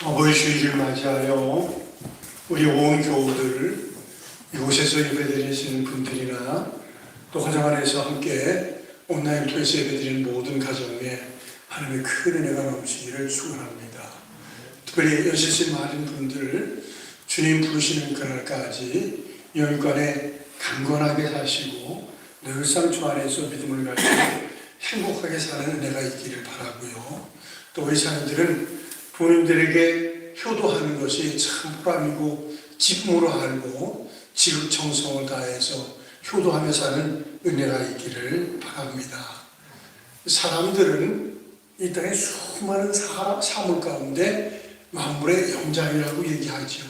어버이 주일을 맞이하여 우리 온 교우들, 이곳에서 예배드리시는 분들이나 또 가정 안에서 함께 온라인 통해서 예배드리는 모든 가정에 하나님의 큰 은혜가 넘치기를 축원합니다. 특별히 연세신 많은 분들, 주님 부르시는 그날까지 영육간에 강건하게 사시고 늘상 주 안에서 믿음을 가지고 행복하게 사는 은혜가 있기를 바라고요. 또 우리 자녀들은 부모님들에게 효도하는 것이 참 보람이고 기쁨으로 알고 지극정성을 다해서 효도하며 사는 은혜가 있기를 바랍니다. 사람들은 이 땅에 수많은 사물 가운데 만물의 영장이라고 얘기하죠.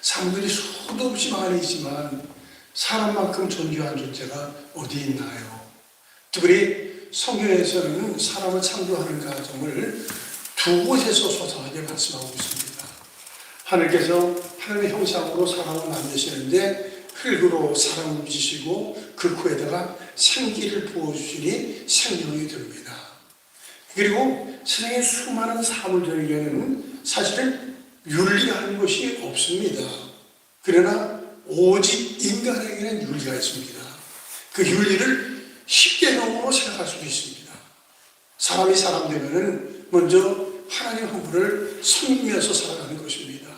사람들이 수도 없이 많이지만 사람만큼 존귀한 존재가 어디 있나요? 특별히 성경에서는 사람을 창조하는 과정을 두 곳에서 소상하게 말씀하고 있습니다. 하늘께서 하늘의 형상으로 사람을 만드시는데 흙으로 사람을 빚으시고 그 코에다가 생기를 부어주시니 생명이 됩니다. 그리고 세상의 수많은 사물들에게는 사실은 윤리하는 것이 없습니다. 그러나 오직 인간에게는 윤리가 있습니다. 그 윤리를 십계명으로 생각할 수도 있습니다. 사람이 사람 되면은 먼저 하나님 한 분을 섬기면서 살아가는 것입니다.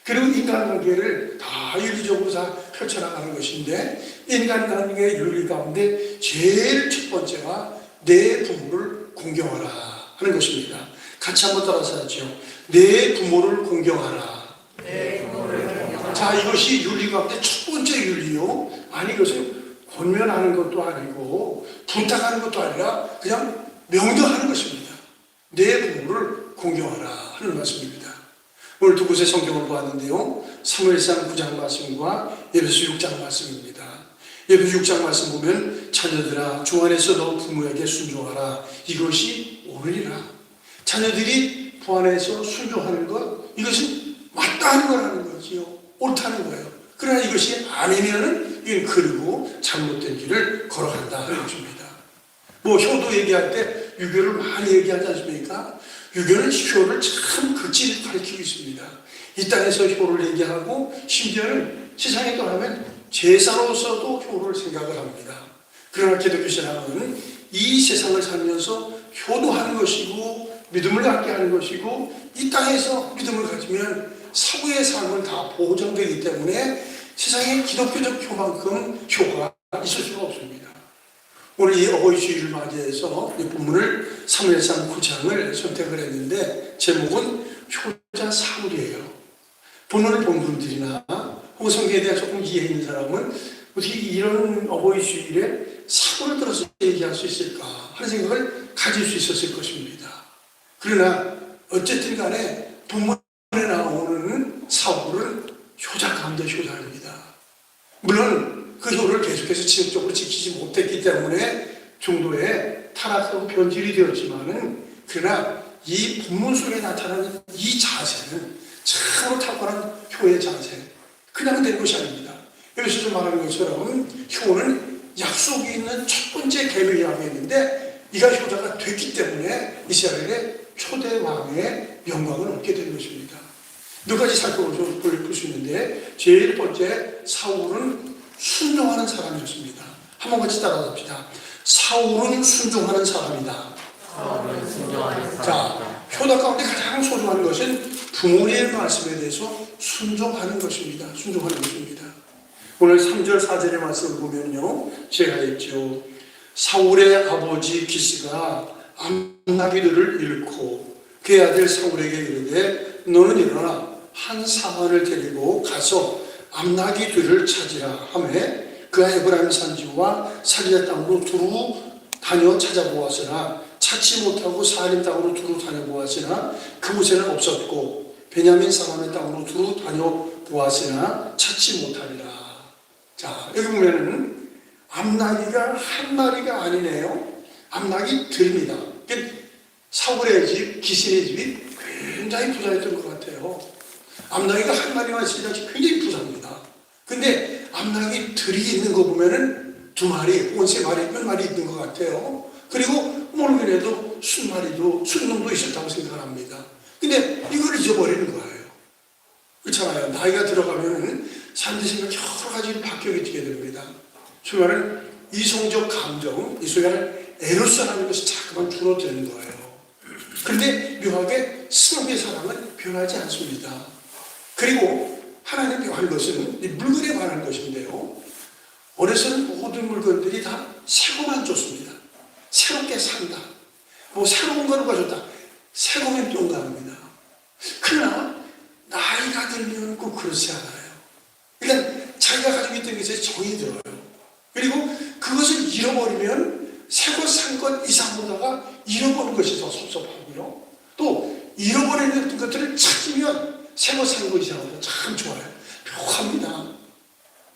그리고 인간관계를 다 윤리적으로 다 펼쳐나가는 것인데 인간관계의 윤리 가운데 제일 첫 번째가 내 부모를 공경하라 하는 것입니다. 같이 한번 따라서 하죠. 내 부모를 공경하라. 자, 이것이 윤리 가운데 첫 번째 윤리요. 아니, 이것은 권면하는 것도 아니고 부탁하는 것도 아니라 그냥 명령하는 것입니다. 내 부모를 공경하라 하는 말씀입니다. 오늘 두 곳의 성경을 보았는데요. 사무엘상 9장 말씀과 에베소 6장 말씀입니다. 에베소 6장 말씀 보면 자녀들아 주 안에서 너 부모에게 순종하라. 이것이 옳으리라. 자녀들이 부 안에서 순종하는 것, 이것은 맞다는 거라는 거지요. 옳다는 거예요. 그러나 이것이 아니면은 이건 그리고 잘못된 길을 걸어간다 하는 것입니다. 뭐 효도 얘기할 때 유교를 많이 얘기하지 않습니까? 유교는 효를 참 극진히 가르치고 있습니다. 이 땅에서 효를 얘기하고 심지어는 세상에 떠나면 제사로서도 효를 생각을 합니다. 그러나 기독교 신앙은 이 세상을 살면서 효도하는 것이고 믿음을 갖게 하는 것이고 이 땅에서 믿음을 가지면 사후의 삶은 다 보장되기 때문에 세상에 기독교적 효만큼 효가 있을 수가 없습니다. 오늘 이 어버이 주일을 맞이해서 이 본문을 사무엘상 9장을 선택을 했는데 제목은 효자 사울이에요. 본문을 본 분들이나 혹은 성경에 대한 조금 이해 있는 사람은 어떻게 이런 어버이 주일에 사울을 들어서 얘기할 수 있을까 하는 생각을 가질 수 있었을 것입니다. 그러나 어쨌든 간에 본문에 나오는 사울은 효자 가운데 효자입니다. 물론 그 효를 계속해서 지속적으로 지키지 못했기 때문에 정도의 타락하고 변질이 되었지만은 그러나 이 본문 속에 나타나는 이 자세는 참으로 탁월한 효의 자세, 그냥 된 것이 아닙니다. 여기서 좀 말하는 것처럼 효는 약속이 있는 첫 번째 계명이라고 했는데 이가 효자가 됐기 때문에 이스라엘의 초대 왕의 영광을 얻게 된 것입니다. 몇 가지 살펴볼 수 있는데 제일 번째 사울은 순종하는 사람이었습니다. 한번 같이 따라합시다. 사울은 순종하는 사람이다. 자, 효다 가운데 가장 소중한 것은 부모님의 말씀에 대해서 순종하는 것입니다. 순종하는 것입니다. 오늘 3절 4절의 말씀을 보면요, 제가 했죠. 사울의 아버지 기스가 암나기들을 잃고 그의 아들 사울에게 이르되 너는 일어나 한 사관을 데리고 가서 암나기들을 찾으라 하매 그가 에브라임 산지와 살리아 땅으로 두루 다녀 찾아보았으나 찾지 못하고 사림 땅으로 두루 다녀보았으나 그곳에는 없었고 베냐민 사람의 땅으로 두루 다녀보았으나 찾지 못하리라. 자, 여기 보면은 암나기가 한 마리가 아니네요. 암나기들입니다. 사울의 집, 기신의 집이 굉장히 부자였던 것 같아요. 암나기가 한 마리만 있으니까 굉장히 부자입니다. 근데 암나기들이 있는 거 보면은 두 마리, 혹은 세 마리, 몇 마리 있는 것 같아요. 그리고 모르긴 해도 순마리도, 순놈도 있었다고 생각합니다. 근데 이거를 잊어버리는 거예요. 그렇잖아요. 나이가 들어가면 사람들이 생각 여러 가지로 바뀌게 됩니다. 소위 말하는 이성적 감정, 이 소위 말하는 에로스라는 것이 자꾸만 줄어드는 거예요. 그런데 묘하게 스노비의 사랑은 변하지 않습니다. 그리고 하나님 묘한 것은 이 물건에 관한 것인데요. 어려서는 모든 물건들이 다 새거만 좋습니다. 새롭게 산다. 뭐 새로운 걸 가졌다. 새거면 용감합니다. 그러나 나이가 들면 꼭 그렇지 않아요. 일단 자기가 가지고 있던 것에 정이 들어요. 그리고 그것을 잃어버리면 새거 산 것 이상보다가 잃어버린 것이 더 섭섭하고요. 또 잃어버리는 것들을 찾으면 새거 산 것 이상보다 참 좋아요. 묘합니다.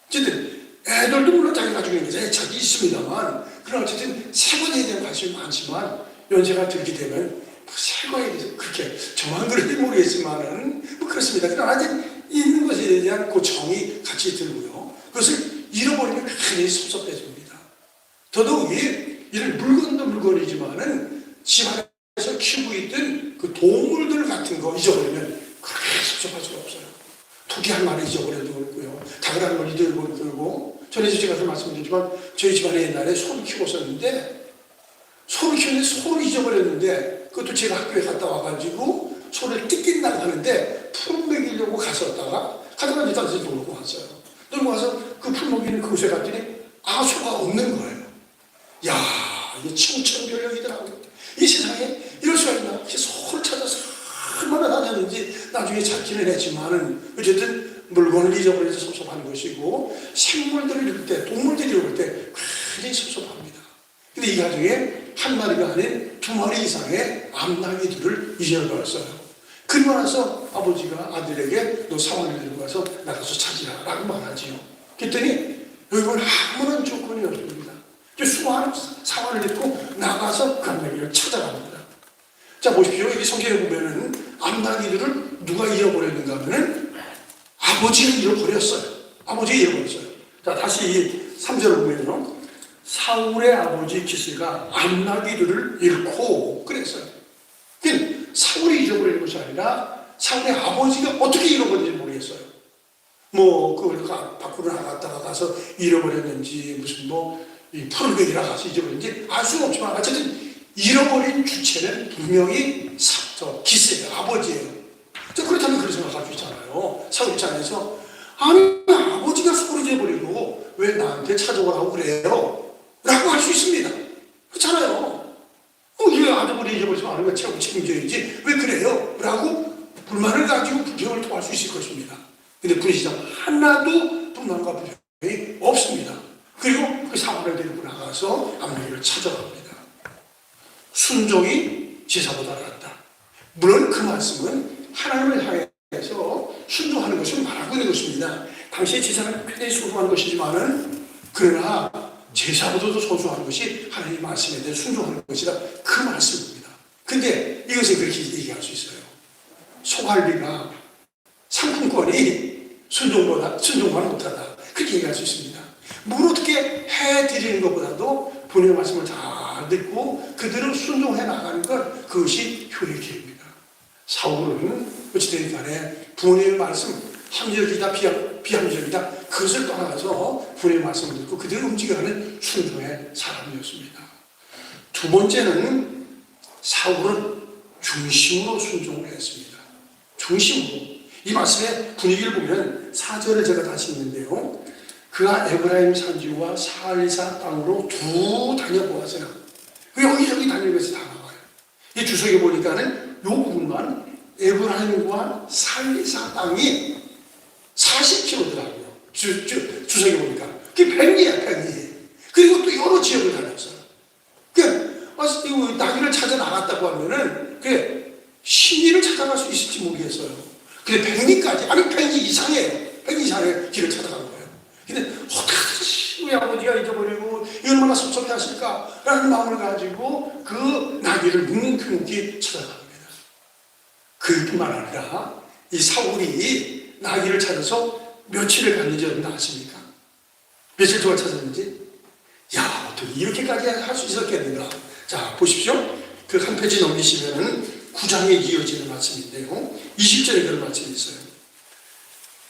어쨌든 애들도 물론 자기 가지고 있는 것에 애착이 있습니다만, 그러나 어쨌든 새거에 대한 관심이 많지만 연세가 들게 되면 새거에 대해서 그렇게 저만 그런지 모르겠지만은 뭐 그렇습니다. 그러나 아직 있는 것에 대한 그 정이 같이 들고요. 그것을 잃어버리면 굉장히 섭섭해집니다. 더더욱이 이런 물건도 물건이지만은 집안에서 키우고 있던 그 동물들 같은 거 잊어버리면 그렇게 섭섭할 수가 없어요. 토끼 한 마리 잊어버려도 그렇고요. 닭을 한 마리 잊어버려도 그렇고. 전에 제가 말씀드렸지만 저희 집안에 옛날에 소를 키웠었는데, 소를 키우는데 소를 잊어버렸는데, 그것도 제가 학교에 갔다 와가지고 소를 뜯긴다고 하는데 풀 먹이려고 갔었다가 가다가 이제 다시 놀고 왔어요. 놀고 와서 그 풀 먹이는 그곳에 갔더니 소가 없는 거예요. 야, 이게 청천벽력이더라고요. 이 세상에 이럴 수가 있나? 소를 찾아서 얼마나 다녔는지 나중에 찾기는 했지만은 어쨌든 물건을 잊어버려서 섭섭한 것이고, 생물들을 잃을 때, 동물들이 잃을 때 굉장히 섭섭합니다. 근데 이 가정에 한 마리가 아닌 두 마리 이상의 암나귀들을 잊어버렸어요. 그리고 나서 아버지가 아들에게 너 사원을 들고 가서 나가서 찾으라 라고 말하지요. 그랬더니 여기는 아무런 조건이 없습니다. 수많은 사원을 입고 나가서 그 암나귀를 찾아갑니다. 자, 보십시오. 여기 성경에 보면은 암나귀들을 누가 잃어버렸는가 하면은 아버지가 잃어버렸어요. 아버지가 잃어버렸어요. 자, 다시 3절을 보면요. 사울의 아버지 기스가 암나귀들을 잃고 그랬어요. 그러니까 사울이 잃어버린 것이 아니라 사울의 아버지가 어떻게 잃어버린지 모르겠어요. 뭐 그걸 밖으로 나갔다가 가서 잃어버렸는지, 무슨 이 풀을 먹이러 가서 잊어버렸는지 알 수는 없지만 어쨌든 잃어버린 주체는 분명히 기스예요. 아버지예요. 그렇다면 그런 생각할 수 있잖아요. 사울 입장에서 아니, 아버지가 소를 잊어버리고 왜 나한테 찾아오라고 그래요? 라고 할 수 있습니다. 그렇잖아요. 이 아들이 잊어버리지 않으면 책임져야지 왜 그래요? 라고 불만을 가지고 불평을 토할 수 있을 것입니다. 근데 분이시장 하나도 불만과 불평이 없습니다. 그리고 그 사람을 데리고 나가서 암나귀를 찾아갑니다. 순종이 제사보다 낫다. 물론 그 말씀은 하나님을 향해서 순종하는 것을 말하고 있는 것입니다. 당시의 제사는 굉장히 소중한 것이지만은, 그러나 제사보다도 소중한 것이 하나님의 말씀에 대해 순종하는 것이다. 그 말씀입니다. 근데 이것을 그렇게 얘기할 수 있어요. 소갈비가 상품권이 순종보다 못하다. 그렇게 얘기할 수 있습니다. 뭘 어떻게 해드리는 것보다도 본인의 말씀을 잘 듣고 그대로 순종해 나가는 것, 그것이 효의 길입니다. 사울은 어찌된 간에 부모님의 말씀, 합리적이다 비합리적이다 그것을 떠나서 부모님의 말씀을 듣고 그대로 움직여가는 순종의 사람이었습니다. 두 번째는 사울은 중심으로 순종을 했습니다. 중심으로. 이 말씀의 분위기를 보면 4절을 제가 다시 읽는데요. 그가 에브라임 산지와 살리사 땅으로 두 다녀보았으나, 여기저기 다니는 것이 다 나와요. 이 주석에 보니까는 요 부분만 에브라임과 살리사 땅이 40km더라고요. 주석에 보니까. 그게 100리야. 그리고 또 여러 지역을 다녔어요. 나귀를 찾아 나갔다고 하면은, 신리를 찾아갈 수 있을지 모르겠어요. 근데 100리까지, 아니 100리 이상이에요. 100리 이상의 길을 찾아간 거예요. 근데 어떡하지? 우리 아버지가 잊어버리고 얼마나 섭섭해 하실까라는 마음을 가지고 그 나귀를 묵묵히 찾아갑니다. 그뿐만 아니라 이 사울이 나귀를 찾아서 며칠을 갔는지 여러분 아십니까? 며칠 동안 찾았는지? 야, 어떻게 이렇게까지 할 수 있었겠는가? 자, 보십시오. 그 한 페이지 넘기시면은 9장에 이어지는 말씀인데요. 20절에 그런 말씀이 있어요.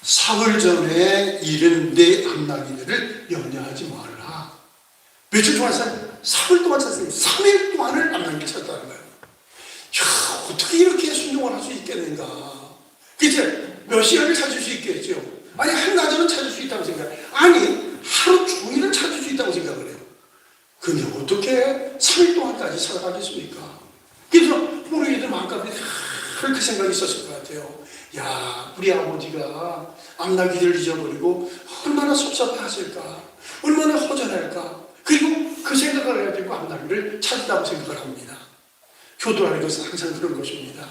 사흘 전에 이른 내 암나기들을 연애하지 말라. 며칠 동안 사흘 동안 찾았어요. 3일 동안을 암나기를 찾았다는 거예요. 야, 어떻게 이렇게 순종을 할 수 있겠는가. 그치? 몇 시간을 찾을 수 있겠죠. 아니, 한나절은 찾을 수 있다고 생각해요. 아니, 하루 종일은 찾을 수 있다고 생각을 해요. 근데 어떻게 3일 동안까지 찾아가겠습니까? 그래서 우리들 마음가운데 그렇게 생각이 있었을 것 같아요. 야, 우리 아버지가 암나기를 잊어버리고 얼마나 섭섭해하실까, 얼마나 허전할까. 그리고 그 생각을 해가지고 암나기를 찾았다고 생각을 합니다. 효도라는 것은 항상 그런 것입니다.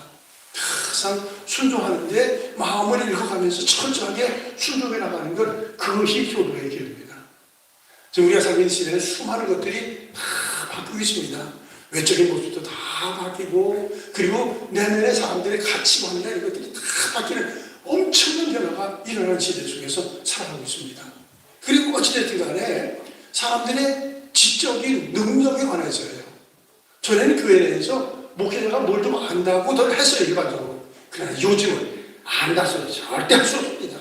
항상 순종하는데 마음을 읽어가면서 철저하게 순종해 나가는 것, 그것이 효도의 길입니다. 지금 우리가 살고 있는 시대에 수많은 것들이 다 바뀌고 있습니다. 외적인 모습도 다 바뀌고, 그리고 내면의 사람들의 가치관이나 이런 것들이 다 바뀌는 엄청난 변화가 일어나는 시대 속에서 살아가고 있습니다. 그리고 어찌됐든 간에 사람들의 지적인 능력에 관해서요. 전에는 교회 내에서 목회자가 뭘 좀 안다고들 했어요, 일반적으로. 그러나 요즘은 안다서는 절대 할 수 없습니다.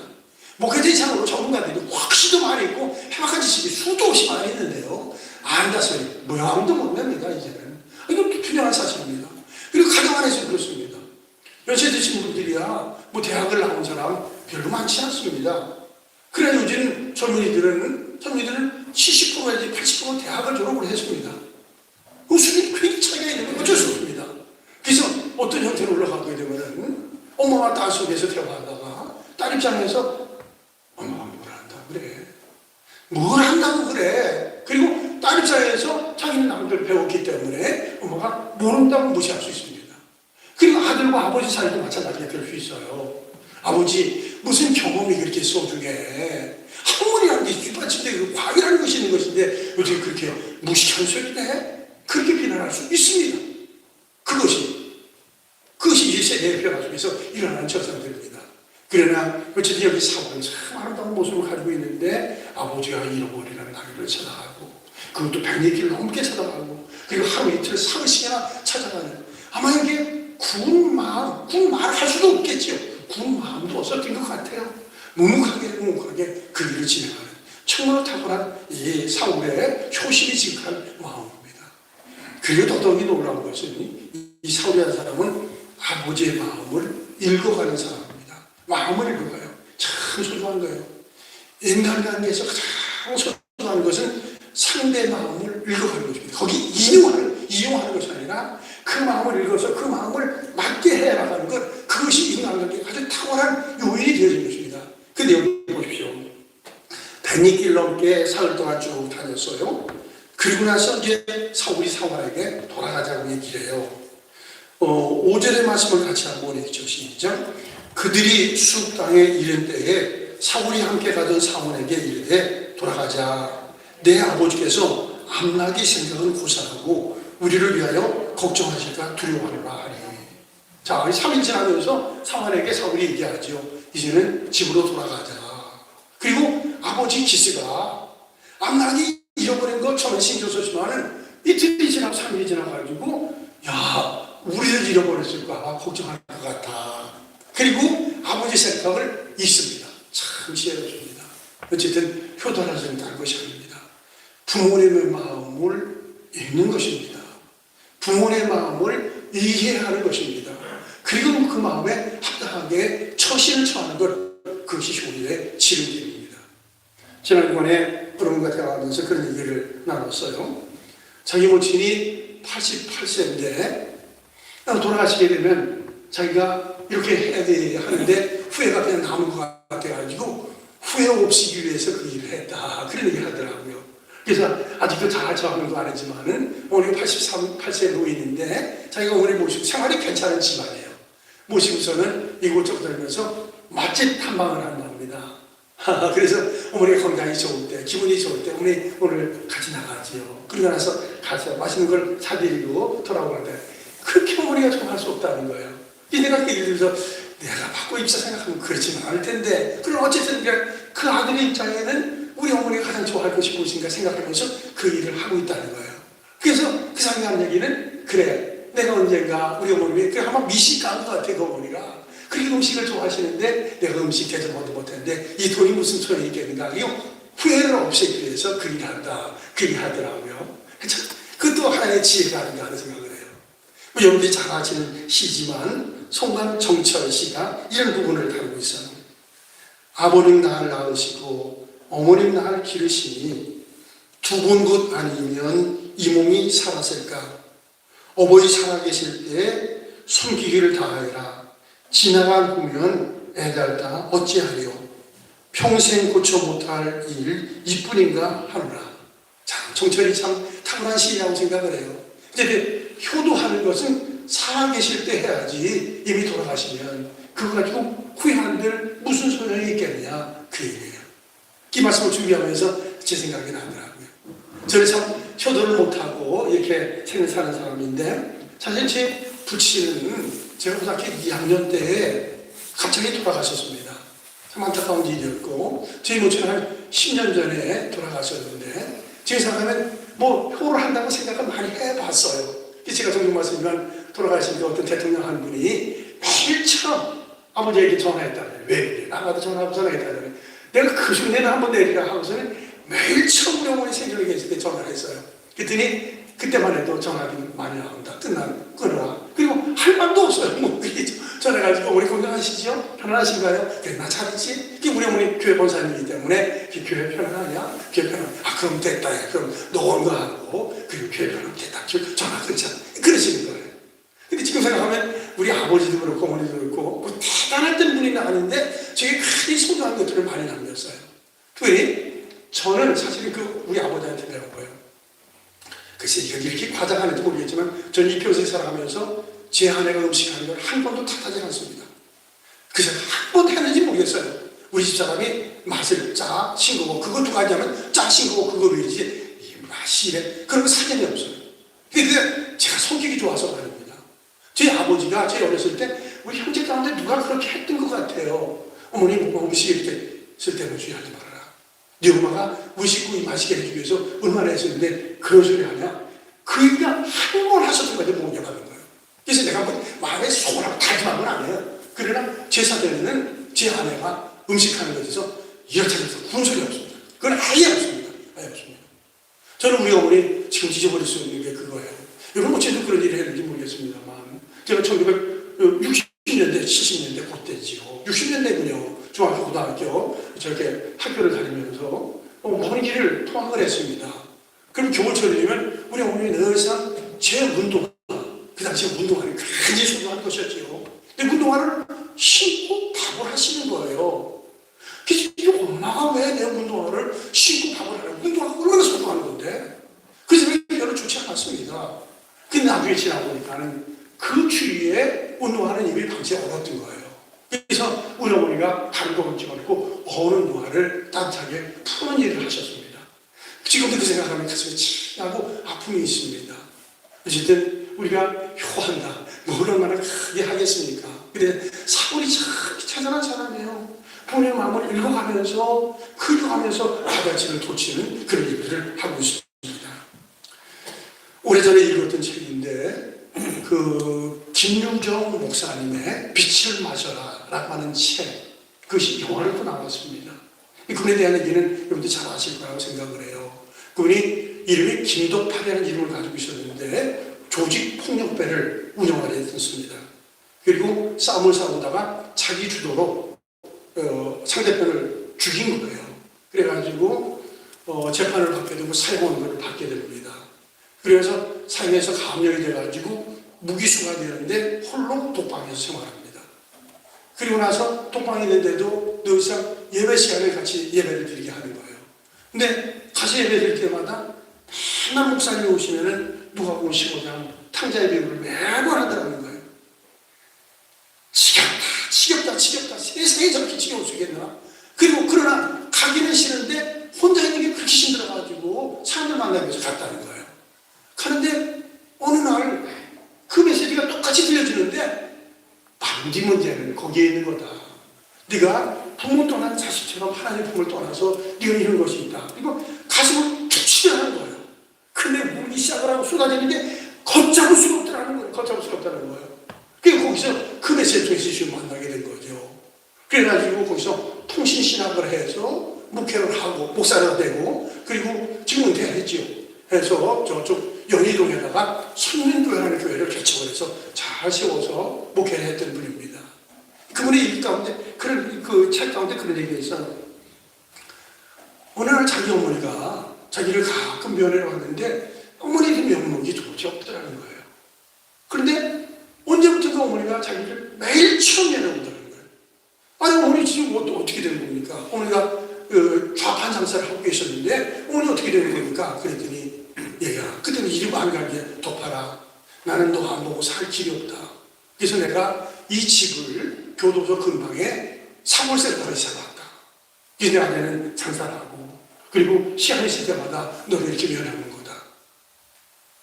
목회자 이상으로 전문가들이 확실히 많이 있고 해박한 지식이 수도 없이 많이 있는데요. 안다서는 모양도 못 냅니다, 이제는. 이건 분명한 사실입니다. 그리고 가정 안에서 그렇습니다. 연세 드신 분들이야 뭐 대학을 나온 사람 별로 많지 않습니다. 그래 요즘 젊은이들은 70% 내지 80% 대학을 졸업을 했습니다. 그 수준이 굉장히 차이가 있는 건 어쩔 수 없습니다. 그래서 어떤 형태로 올라가게 되면은 엄마가 딸 속에서 대화하다가 딸 입장에서 엄마가 뭘 한다고 그래? 뭘 한다고 그래? 그리고 딸 입장에서 자기는 남들 배웠기 때문에 엄마가 모른다고 무시할 수 있습니다. 그리고 아들과 아버지 사이도 마찬가지가 될 수 있어요. 아버지 무슨 경험이 그렇게 소중해? 학문이라는 게 뒷받침되고 과학이라는 것이 있는 것인데 어떻게 그렇게 무식한 소리네? 그렇게 비난할 수 있습니다. 그것이 이 세대의 변화 속에서 일어나는 현상들입니다. 그러나 어쨌든 여기 사울은 참 아름다운 모습을 가지고 있는데 아버지가 잃어버리는 나귀를 찾아가고 그것도 100리길 넘게 찾아가고 그리고 하루 이틀 사흘씩이나 찾아가는 아마 이게 군 말 할 수도 없겠죠. 군 마음도 없었던 것 같아요. 묵묵하게 그 일을 진행하는 정말 탁월한 이 사울의 효심이 지극한 마음입니다. 그리고 더더욱이 놀라운 것은 이 사울이라는 사람은 아버지의 마음을 읽어가는 사람입니다. 마음을 읽어가요. 참 소중한 거예요. 인간관계에서 가장 소중한 것은 상대의 마음을 읽어가는 것입니다. 거기 이용하는 것이 아니라 그 마음을 읽어서 그 마음을 맞게 해나가는 것, 그것이 인간관계에 아주 탁월한 요인이 되어진 것입니다. 근데 여기 보십시오. 100리길 넘게 사흘 동안 쭉 다녔어요. 그리고 나서 이제 사울이 사울에게 돌아가자고 얘기를 해요. 5절의 말씀을 같이 한번 읽죠. 시작. 그들이 숲 땅에 이른 때에 사울이 함께 가던 사울에게 이르되 돌아가자. 내 아버지께서 암나기 생각은 고사하고 우리를 위하여 걱정하실까 두려워하노라 하니. 자, 3일 지나면서 사울에게 사울이 얘기하죠. 이제는 집으로 돌아가자. 그리고 아버지 기스가 암나기 잃어버린 거 처음에 신경 썼지만은 이틀이 지나고 3일이 지나가지고 야, 우리를 잃어버렸을까 걱정할 것 같아. 그리고 아버지 생각을 잊습니다. 참 지혜롭습니다. 어쨌든 효도라는 것은 다른 것이 아닙니다. 부모님의 마음을 읽는 것입니다. 부모님의 마음을 이해하는 것입니다. 그리고 그 마음에 합당하게 처신을 처하는 것, 그것이 효도의 지름길입니다. 지난번에 부모님과 대화하면서 그런 얘기를 나눴어요. 자기 모친이 88세인데 돌아가시게 되면 자기가 이렇게 해야 돼 하는데 후회가 그냥 남은 것 같아가지고 후회 없이기 위해서 그 일을 했다. 그런 얘기를 하더라고요. 그래서 아직도 다 저하는 거 아니지만은 어머니가 88세 노인인데 자기가 어머니 모시고 생활이 괜찮은 집안이에요. 모시고서는 이곳저곳 다니면서 맛집 탐방을 한답니다. 그래서 어머니가 건강이 좋을 때, 기분이 좋을 때 어머니 오늘 같이 나가지요. 그러고 나서 가서 맛있는 걸 사드리고 돌아오는데 그렇게 어머니가 좋아할 수 없다는 거예요. 내가 예를 들어서 내가 받고 입사 생각하면 그렇지는 않을 텐데 그럼 어쨌든 그 아들의 입장에는 우리 어머니가 가장 좋아할 것이 무엇인가 생각하면서 그 일을 하고 있다는 거예요. 그래서 그 사람이 하는 얘기는 그래 내가 언젠가 우리 어머님이 그 아마 미식가인 것 같아, 그 어머니가. 그렇게 음식을 좋아하시는데 내가 음식 대접하지 못했는데 이 돈이 무슨 소용이 있겠는가. 이거 후회를 없애기 위해서 그 일을 한다. 그 일을 하더라고요. 그것도 하나의 지혜가 아닌가 하는 생각을 해요. 여러분들이 잘 아시는 시지만 송강 정철 씨가 이런 부분을 다루고 있어요. 아버님 나를 낳으시고 어머님 나를 기르시니 두 분 곧 아니면 이 몸이 살았을까. 어버이 살아계실 때 숨기기를 다하여라. 지나간 후면 애달다 어찌하리요. 평생 고쳐 못할 일 이뿐인가 하노라. 참 정철이 참 탁월한 시인이라고 생각을 해요. 이제 효도하는 것은 살아계실 때 해야지 이미 돌아가시면 그거 가지고 후회한들 무슨 소용이 있겠느냐 그 얘기예요. 이 말씀을 준비하면서 제 생각이 나더라고요. 저는 참 효도를 못하고 이렇게 생을 사는 사람인데 사실 제 부친은 제가 고등학교 2학년 때에 갑자기 돌아가셨습니다. 참 안타까운 일이었고 저희 모친은 한 10년 전에 돌아가셨는데 지금 생각하면 뭐 효를 한다고 생각을 많이 해봤어요. 제가 종종 말씀드리면 돌아가신 어떤 대통령 한 분이 매일처럼 아버지에게 전화했다는 왜 그래? 나가도 전화했다는 내가 그 순간에 한번 내리라 하고서는 매일 처음 우리 어머니 생전에 계실 때 전화를 했어요. 그랬더니 그때만 해도 전화기 많이 나온다. 끊어라. 그리고 할 말도 없어요. 뭐 전화가지고 어머니 건강하시죠? 편안하신가요? 그래 나 잘했지? 우리 어머니 교회 본사님이기 때문에 교회 편안하냐? 교회 편안. 아 그럼 됐다. 그럼 너 건강하고 그리고 교회 편안 됐다. 전화 끊자. 그러시는 거예요. 근데 지금 생각하면 우리 아버지도 그렇고 어머니도 그렇고 뭐 대단했던 분이 아닌데 저게 크게 소중한 것들을 많이 남겼어요. 특히 저는 사실은 우리 아버지한테 배운 거예요. 글쎄 이렇게 과장하는지 모르겠지만 저는 이 평생 살아가면서 제 아내가 음식하는 걸 한 번도 탓하지 않습니다. 그래서 한 번 했는지 모르겠어요. 우리 집사람이 맛을 짜 싱거워 그거 두 가지 하면 짜 싱거워 그거 왜이지 이 맛이 이래 그런 거 사견이 없어요. 근데 제가 성격이 좋아서 말입니다. 저희 아버지가 제 어렸을 때 우리 형제 가운데 누가 그렇게 했던 것 같아요. 어머니 뭐 음식 이렇게 쓸데없는 소리 하지 말아라. 네 엄마가 우리 식구 맛있게 해주기 위해서 얼마나 했었는데 그런 소리 하냐? 그러니까 한 번 하셨던 거지 모녀가는 거예요. 그래서 내가 뭐 마음에 소라고 탈출하면 안 해요. 그러나 제사 때는 제 아내가 음식하는 것에서 이렇게 해서 구운 소리 없습니다. 그건 아예 없습니다. 아예 없습니다. 저는 우리 어머니 지금 잊어버릴 수 없는 게 그거예요. 여러분 어째도 그런 일을 했는지 모르겠습니다만 제가 1960년대, 70년대 그때지요. 60년대군요. 중학교, 고등학교 저렇게 학교를 다니면서 어머니를 통학을 했습니다. 그럼 겨울철이면 우리 어머니 늘상 제 운동화, 그 당시에 운동화는 굉장히 소중한 것이었지요. 근데 운동화를 신고 밥을 하시는 거예요. 그래서 이 엄마가 왜 내 운동화를 신고 밥을 하냐고. 운동화가 얼마나 소중한 건데. 그래서 별로 좋지 않았습니다. 근데 나중에 지나보니까는 그 추위에 운동화는 이미 방치에 얼었던 거예요. 그래서 우리 어머니가 다른 거 집어넣고 어느 운동화를 따뜻하게 푸는 일을 하셨습니다. 지금도 그 생각하면 가슴이 찡하고 아픔이 있습니다. 어쨌든 우리가 효한다. 뭘 얼마나 크게 하겠습니까? 근데 사울이 참 비참한 사람이에요. 본인의 마음을 읽어가면서 바다지를 돋치는 그런 일들을 하고 있습니다. 오래전에 읽었던 책인데 김유정 목사님의 빛을 마셔라 라고 하는 책, 그것이 영화로 또 나왔습니다. 그분에 대한 얘기는 여러분들 잘 아실 거라고 생각을 해요. 그분이 이름이 김덕팔이라는 이름을 가지고 있었는데 조직폭력배를 운영하려 했습니다. 그리고 싸움을 싸우다가 자기 주도로 상대편을 죽인 거예요. 그래가지고 재판을 받게 되고 사형원을 받게 됩니다. 그래서 사형에서 감형이 돼가지고 무기수가 되는데 홀로 독방에서 생활합니다. 그리고 나서 독방에 있는데도 늘상 예배 시간에 같이 예배를 드리게 하는 거예요. 근데 가서 예배 드릴 때마다 맨날 목사님이 오시면은 누가복음 15장 탕자의 비유를 매번 하더라는 거예요. 지겹다. 세상에 저렇게 지겨울 수 있겠나? 그리고 그러나 가기는 싫은데 혼자 있는 게 그렇게 힘들어가지고 사람들 만나면서 갔다는 거예요. 가는데 어느 날 그 메시지가 똑같이 들려주는데 네 문제는 거기에 있는 거다. 네가 부모 떠난 자식처럼 하나님의 품을 떠나서 네가 이런 것이 있다. 그리고 가슴을 툭 치려는 거예요. 근데 물기 시작을 하고 쏟아지는데 걷잡을 수가 없더라는 거예요. 없다는 거예요. 그래서 거기서 그 메시지 통해서 예수를 만나게 된 거죠. 그래가지고 거기서 통신신학을 해서 목회를 하고 목사가 되고 그리고 지금 은퇴했지요. 해서 저쪽 연희동에다가 선민교회라는 교회를 개척을 해서 잘 세워서 목회를 했던 분입니다. 그분의 일 가운데 그런 그 책 가운데 그런 얘기가 있어요. 어느 날 자기 어머니가 자기를 가끔 면회를 왔는데 어머니의 면목이 도무지 없더라는 거예요. 그런데 언제부턴가 어머니가 자기를 매일 처음 면회 온다는 거예요. 아니 어머니 지금 어떻게 된 겁니까? 어머니가 좌판 장사를 하고 계셨는데 어머니 어떻게 되는 겁니까? 그랬더니 얘가 그때는 이름 안 가게 덮어라. 나는 너 안 보고 살 길이 없다. 그래서 내가 이 집을 교도소 근방에 사골센터로 세웠다. 그래서 내 아내는 장사를 하고 그리고 시간이 있을 때마다 너를 이렇게 면하는 거다.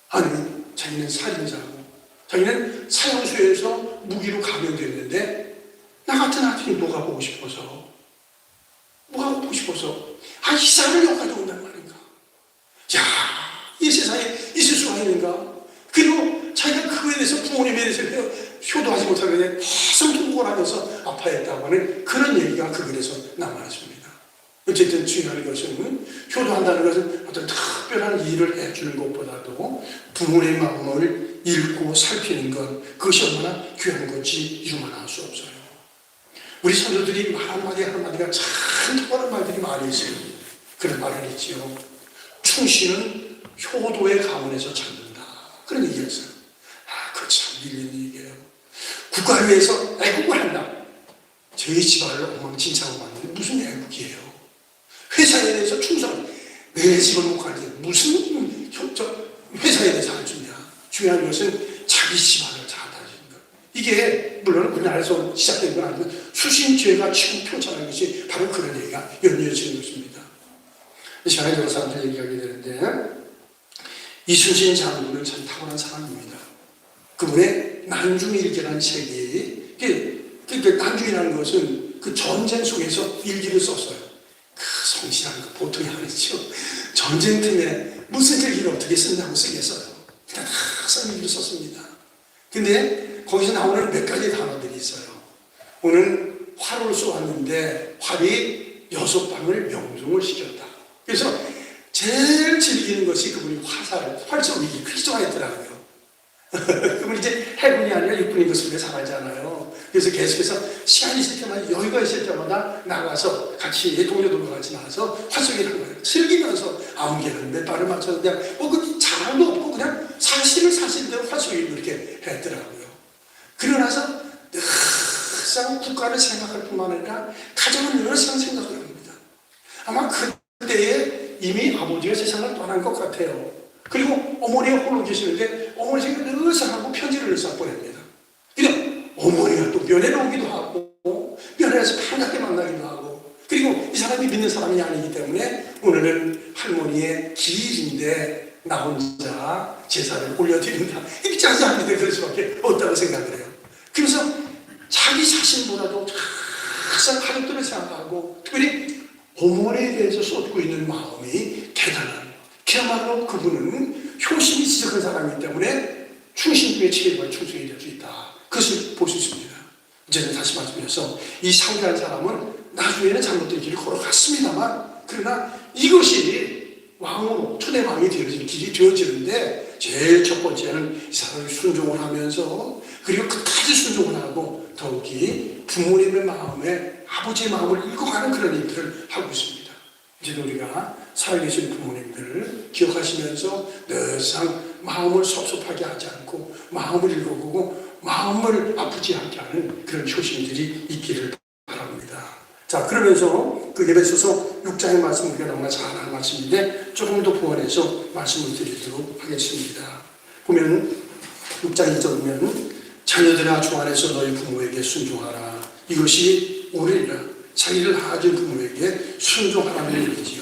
아니 자기는 살인자고 자기는 사형수에서 무기로 감염됐는데 나 같은 아들이 뭐가 보고 싶어서 이 사람을 여기까지 온단 말인가. 야, 이 세상에 있을 수가 있는가. 그리고 자기가 그거에 대해서 부모님에 대해서 효도하지 못하는데 계속 통곡을 하면서 아파했다고 하는 그런 얘기가 그 글에서 남아있습니다. 어쨌든 중요한 것은 효도한다는 것은 어떤 특별한 일을 해주는 것보다도 부모의 마음을 읽고 살피는 것, 그것이 얼마나 귀한 건지 유만할 수 없어요. 우리 선조들이 말 한마디 한마디가 참 특별한 말들이 많이 있어요. 그런 말을 했지요. 충신은 효도의 가문에서 찾는다. 그런 얘기였어요. 그거 참 밀리는 얘기예요. 국가를 위해서 애국을 한다. 저희 집안을 엉망진창으로 만드는 무슨 애국이에요. 회사에 대해서 충성. 내 집을 못 가는데 무슨 회사에 대해서 안 주냐. 중요한 것은 자기 집안을 잘 다지는 것. 이게 물론 우리나라에서 시작된 건 아니고 수신죄가 지금 표창한 것이 바로 그런 얘기가 연이어지는 것입니다. 이 시간에 여러 사람들 얘기하게 되는데 이순신 장군은 참 탁월한 사람입니다. 그분의 난중일기라는 책이 난중이라는 것은 그 전쟁 속에서 일기를 썼어요. 그 성실한 거 보통이 아니죠. 전쟁 틈에 무슨 일기를 어떻게 쓴다고 쓰겠어요. 그냥 항상 일기를 썼습니다. 근데 거기서 나오는 몇 가지 단어들이 있어요. 오늘 활을 쏘았는데 활이 6방을 명중을 시켰다. 그래서 제일 즐기는 것이 그분이 활 쏘기 그렇게 좋아했더라고요. 그분이 이제 해군이 아니라 육군인 것을 잘하잖아요. 그래서 계속해서 시간이 있을 때마다 여유가 있을 때마다 나가서 같이 동료들과 같이 나가서 활 쏘기를 한 거예요. 즐기면서 아무개는 몇 발을 맞췄는데 그 자랑도 없고 그냥 사실대로 활 쏘기를 그렇게 했더라고요. 그러고 나서 늘상 국가를 생각할 뿐만 아니라 가정을 늘상 생각을 합니다. 아마 그때에 이미 아버지가 세상을 떠난 것 같아요. 그리고 어머니가 홀로 계시는데 어머니 생각을 늘상 하고 편지를 늘상 보냅니다. 근데 어머니가 또 면회를 오기도 하고 면회에서 편하게 만나기도 하고 그리고 이 사람이 믿는 사람이 아니기 때문에 오늘은 할머니의 기일인데 나 혼자 제사를 올려드린다. 이렇게 짜증합니다. 그럴 수밖에 없다고 생각을 해요. 그래서 자기 자신보다도 항상 가족들을 생각하고 특별히 어머니에 대해서 쏟고 있는 마음이 대단한, 그야말로 그분은 효심이 지적한 사람이기 때문에 충신부의 체계와 충성이 될 수 있다. 그것을 볼 수 있습니다. 이제는 다시 말씀드려서 이 상대한 사람은 나중에는 잘못된 길을 걸어갔습니다만 그러나 이것이 왕으로 초대왕이 되어지는 길이 되어지는데 제일 첫 번째는 이 사람이 순종을 하면서 그리고 끝까지 순종을 하고 더욱이 부모님의 마음에 아버지의 마음을 읽어가는 그런 일들을 하고 있습니다. 이제 우리가 살아계신 부모님들을 기억하시면서 늘상 마음을 섭섭하게 하지 않고 마음을 읽어보고 마음을 아프지 않게 하는 그런 효심들이 있기를 바랍니다. 자, 그러면서 그 에베소서 6장의 말씀 우리가 너무나 잘 아는 말씀인데 조금 더 보완해서 말씀을 드리도록 하겠습니다. 보면 6장 2절 보면 자녀들아 주 안에서 너희 부모에게 순종하라. 이것이 옳으리라. 자기를 낳아준 부모에게 순종하라는 얘기지요.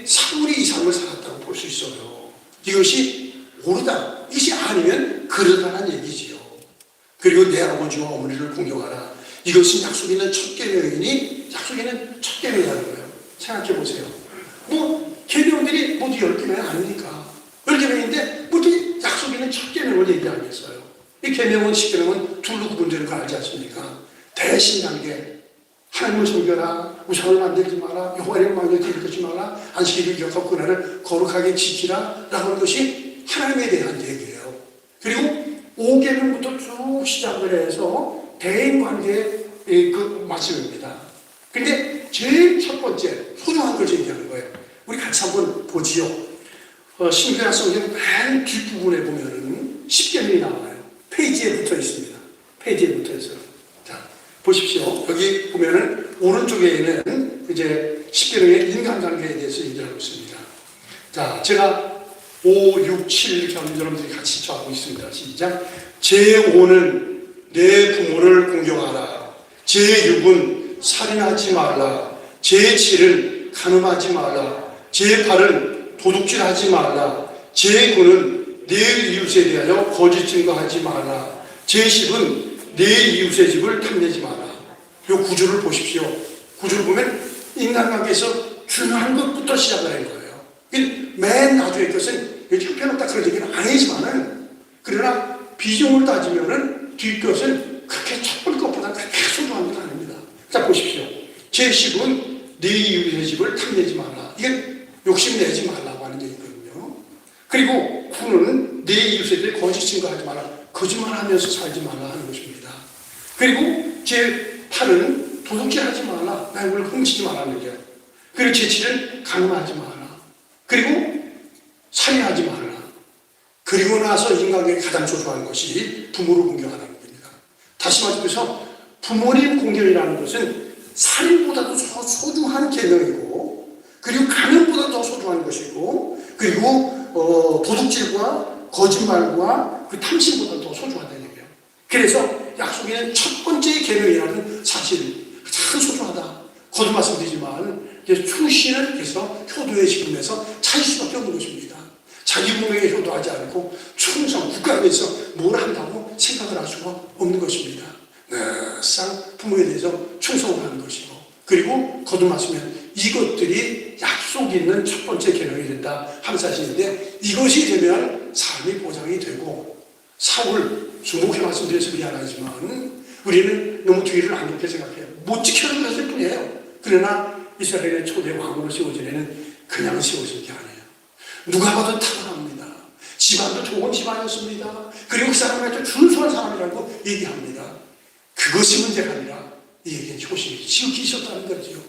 사울이 이 삶을 살았다고 볼 수 있어요. 이것이 옳다. 이것이 아니면 그러다는 얘기지요. 그리고 내 아버지와 어머니를 공경하라. 이것은 약속 있는 첫 계명이니 약속 있는 첫 계명이라는 거예요. 생각해 보세요. 계명들이 모두 10계명 아닙니까? 10계명인데 뭐 이렇게 약속 있는 첫 계명을 얘기하겠어요. 이 계명은 십계명은 둘로 구분되는 거 알지 않습니까? 대신 단계 하나님을 섬겨라, 우상을 만들지 마라, 여호와의 망령을 들이지 마라, 안식일을 기억하고 그날을 거룩하게 지키라 라고 하는 것이 하나님에 대한 얘기예요. 그리고 5계명부터 쭉 시작을 해서 대인관계의 그 말씀입니다. 근데 제일 첫 번째 소중한 걸 얘기하는 거예요. 우리 같이 한번 보지요. 신구약 성경 맨 뒷부분에 보면은 십계명이 나와요. 페이지에 붙어 있습니다. 페이지에 붙어 있어요. 자, 보십시오. 여기 보면은 오른쪽에는 이제 십계명의 인간관계에 대해서 얘기하고 있습니다. 자, 제가 5, 6, 7 이렇게 하면 여러분들이 같이 저하고 있습니다. 시작. 제5는 내 부모를 공경하라. 제6은 살인하지 말라. 제7은 간음하지 말라. 제8은 도둑질하지 말라. 제9는 내 이웃에 대하여 거짓 증거하지 말라. 제10은 내 이웃의 집을 탐내지 마라. 이 구조를 보십시오. 구조를 보면 인간관계에서 중요한 것부터 시작을 한 거예요. 맨 나중에 것은 형편없다 그런 얘기는 아니지만은, 그러나 비중을 따지면은 뒷것은 그렇게 첫 번째 것보다 그렇게 소중한 건 아닙니다. 자, 보십시오. 제10은 내 이웃의 집을 탐내지 마라. 이게 욕심내지 말라고 하는 얘기거든요. 그리고 9는 내 이웃에 대해 거짓 증거하지 마라. 거짓말하면서 살지 말라 하는 것입니다. 그리고 제8은 도둑질하지 말라. 남의 걸 훔치지 말라는 거예요. 그리고 제7은 간음하지 마라. 그리고 살인하지 말라. 그리고 나서 인간에게 가장 소중한 것이 부모를 공경하는 겁니다. 다시 말해서 부모님 공경이라는 것은 살인보다도 소중한 계명이고, 그리고 간음보다 더 소중한 것이고, 그리고 도둑질과 거짓말과 그 탐심보다 더 소중하다는 얘기예요. 그래서 약속에는 첫 번째 계명이라는 사실이 참 소중하다. 거듭 말씀드리지만 출신을 해서 효도의 지금에서 찾을 수밖에 없는 것입니다. 자기 분명에 효도하지 않고 충성, 국가에 대해서 뭘 한다고 생각을 할 수가 없는 것입니다. 늘상 부모에 대해서 충성을 하는 것이고, 그리고 거듭 말씀하면 이것들이 약속이 있는 첫 번째 계명이 된다 하는 사실인데, 이것이 되면 삶이 보장이 되고, 사울, 주목해 말씀드려서 미안하지만 우리는 너무 뒤를 안 좋게 생각해요. 못 지켜는 것일 뿐이에요. 그러나 이스라엘의 초대 왕으로 세워진 애는 그냥 세워진 게 아니에요. 누가 봐도 타고납니다. 집안도 좋은 집안이었습니다. 그리고 그 사람한테 준수한 사람이라고 얘기합니다. 그것이 문제가 아니라 이 얘기는 효심이 지극히 있었다는 거죠.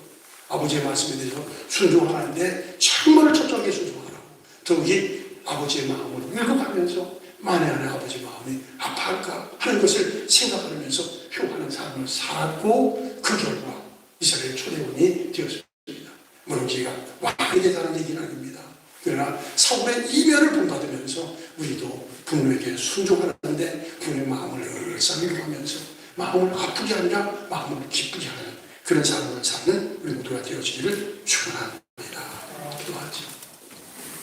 아버지의 말씀에 대해서 순종하는데 정말 철저하게 순종하라고. 더욱이 아버지의 마음을 읽어가면서 만에 안에 아버지 마음이 아파할까 하는 것을 생각하면서 효하는 삶을 살았고, 그 결과 이스라엘 초대원이 되었습니다. 물론 제가 왕이 되다는 얘기는 아닙니다. 그러나 사울의 이면을 본받으면서 우리도 부모에게 순종하는데 부모의 마음을 늘상 읽어가면서 마음을 아프게 아니라 마음을 기쁘게 하는 그런 삶을 사는 우리 모두가 되어지기를 축원합니다.